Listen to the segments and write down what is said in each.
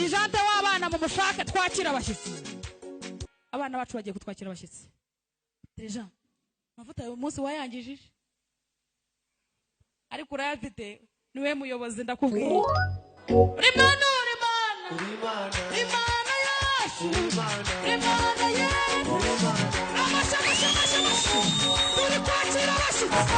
dirijante w'abana mu mushaka twakira abashyitsi abana bacu bagiye kutwakira abashyitsi dirijante amavuta uyu munsi wayangijije ariko urayafite niwe muyobozi ndakubwiye rimana yacu rimana yesu amasha turi kwakira abashyitsi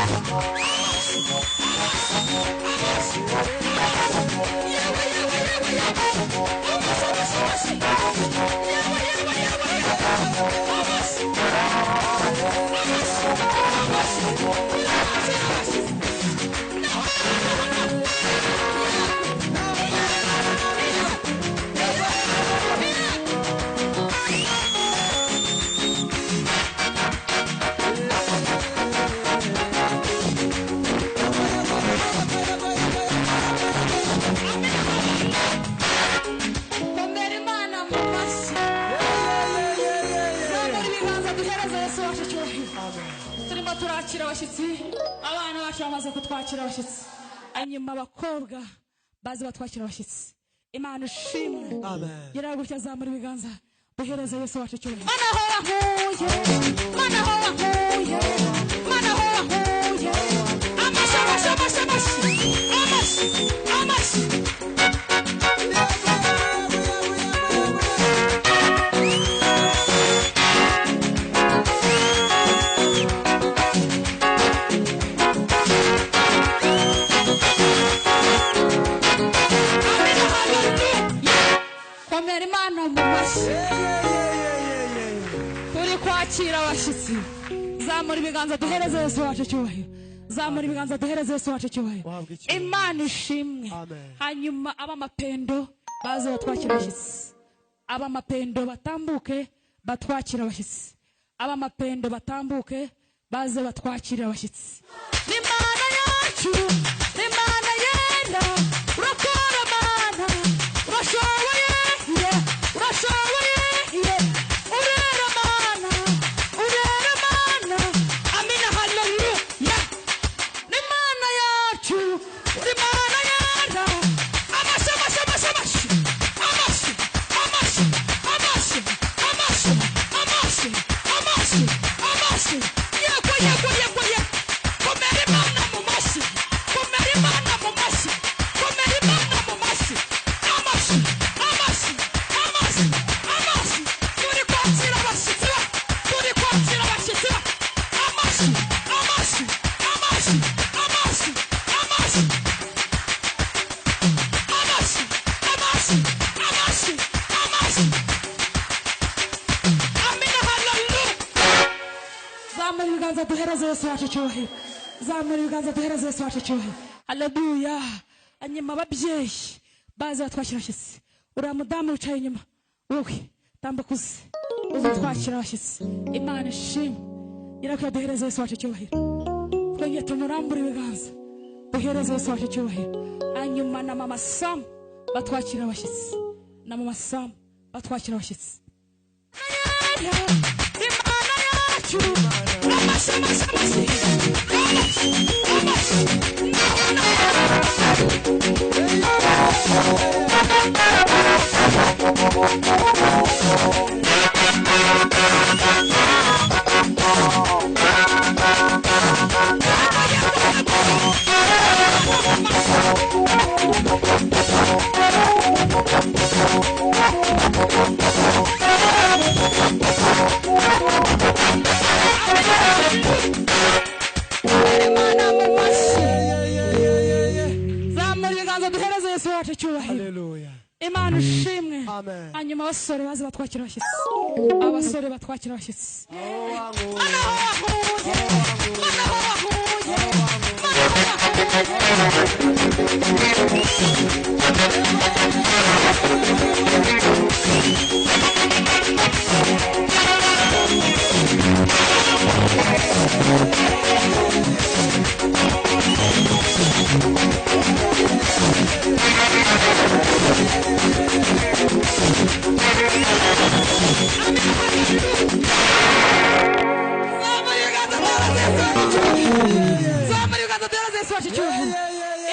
turakira abashyitsi abana bacu bamaze kutwakira abashyitsi hanyuma abakobwa bazi batwakira abashyitsi Imana ishimwe gira gutya zamura ibiganza duhereze Yesu wacu cyubahiro mana ho wahuye amashi turi kwakira abashyitsi zamura ibiganza duhereze Yesu wacu cyubahiro zamura ibiganza duhereze Yesu wacu cyubahiro Imana ishimwe hanyuma abamapendo baze batwakira abashyitsi abamapendo batambuke batwakira abashyitsi abamapendo batambuke baze batwakira abashyitsi Imana yacu Imana yenda urakora mana urashoboye amina haleluya ni mana yacu ni mana yera amashi yego komera imana mu mashi komera imana mu mashi komera imana mu mashi amashi turi kwakira abashyitsi turi kwakira abashyitsi amashi amina haleluya zamura ibiganza duhereze Yesu wacu cyubahiro zamura ibiganza duhereze Yesu wacu cyubahiro haleluya hanyuma ababyeyi baze batwakira abashyitsi uriya mudamu wicaye inyuma wowe tambuka uze twakira abashyitsi Imana ishimwe irakuya duhereze Yesu wacu cyubahiro twongeye tumurambura ibiganza duhereze Yesu wacu cyubahiro hanyuma na mama Sam batwakira abashyitsi na mama Sam batwakira abashyitsi Imana yacu Imana ishimwe hanyuma abasore baze batwakira abashyitsi abasore batwakira abashyitsi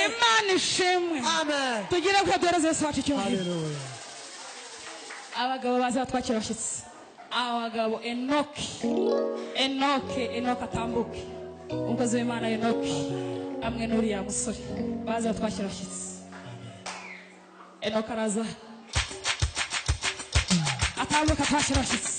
Imana ishimwe tugire ko duhereze Yesu wacu cyubahiro abagabo baza twakira abashyitsi abagabo enoke atambuke umukozi w'Imana Enoke amwe n'uriya musore baza twakira abashyitsi Enoke araza atambuka twakira abashyitsi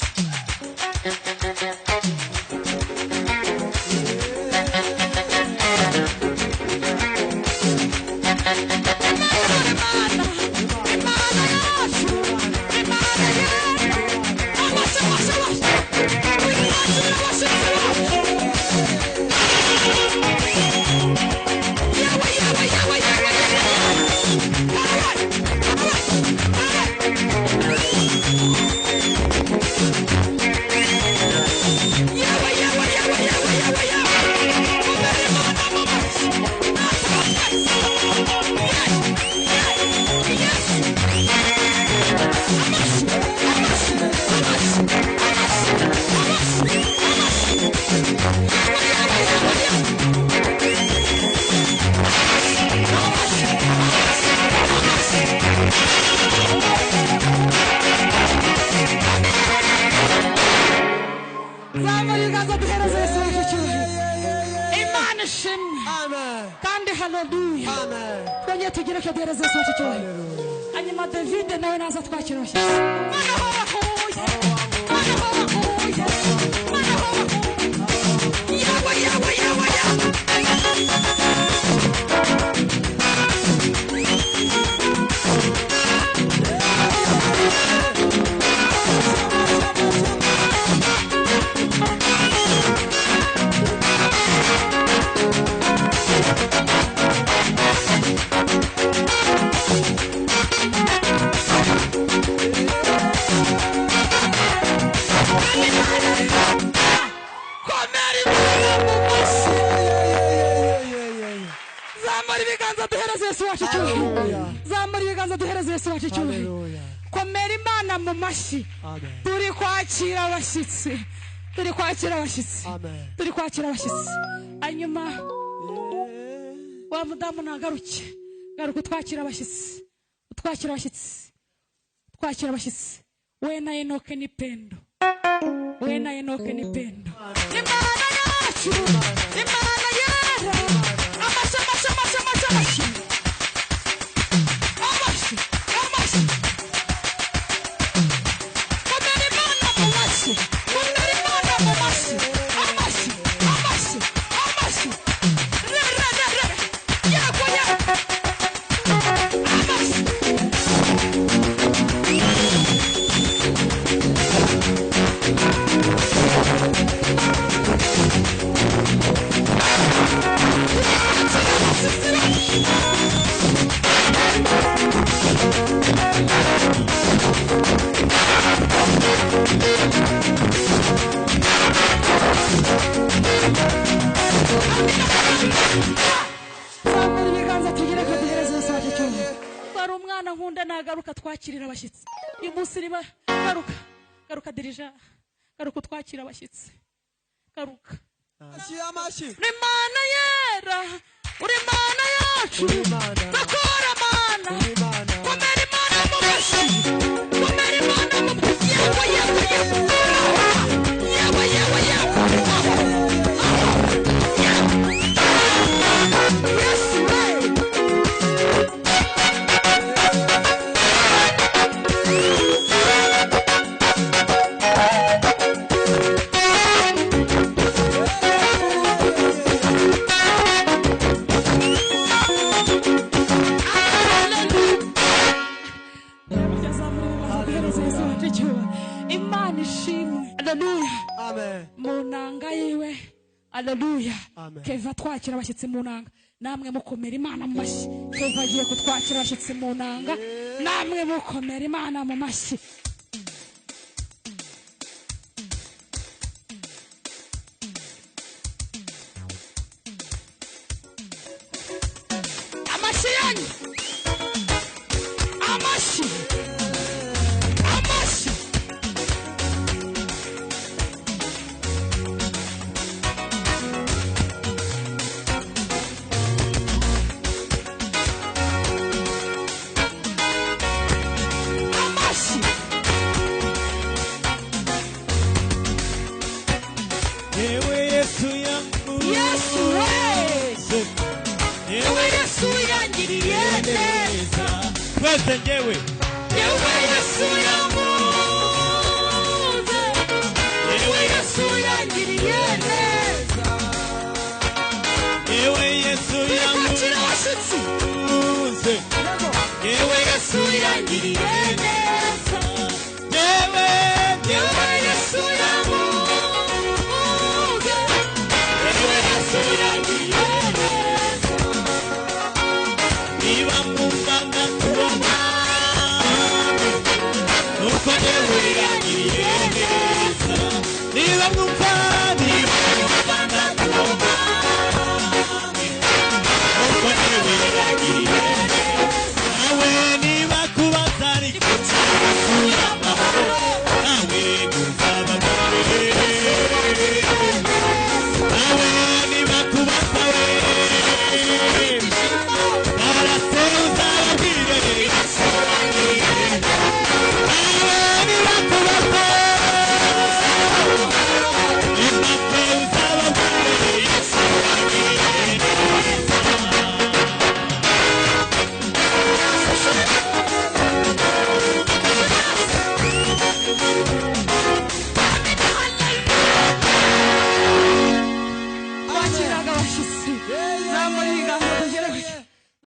Hanyuma David nawe naza twakira abashyitsi zamura ibiganza duhereze Yesu wacu icyubahiro komera Imana mu mashyi turi kwakira abashyitsi hanyuma wa mudamu nagaruke garuka twakira abashyitsi we na Enoke ni Pendo Imana yacu Imana yera amasha nagaruka twakirira abashyitsi uyu munsi niba garuka dirija garuka twakira abashyitsi garuka Imana yera uri Imana yacu gakora Mana komera Imana mu mashyi komera Imana mu Imana ishimwe haleluya amen munanga yiwe haleluya Keva twakira abashyitsi munanga namwe mukomera Imana mu mashyi Keva agiye kutwakira abashyitsi munanga namwe mukomera Imana mu mashyi amashyi yanyu amashyi twese ngewe yewe Yesu yamuze yewe Yesu yangiriye neza yewe Yesu yamuze yewe Yesu yangiriye neza yewe Yesu yamuze yewe Yesu yangiriye neza niba mwumvaga kubona nuko yewe yangiriye neza niba mwumva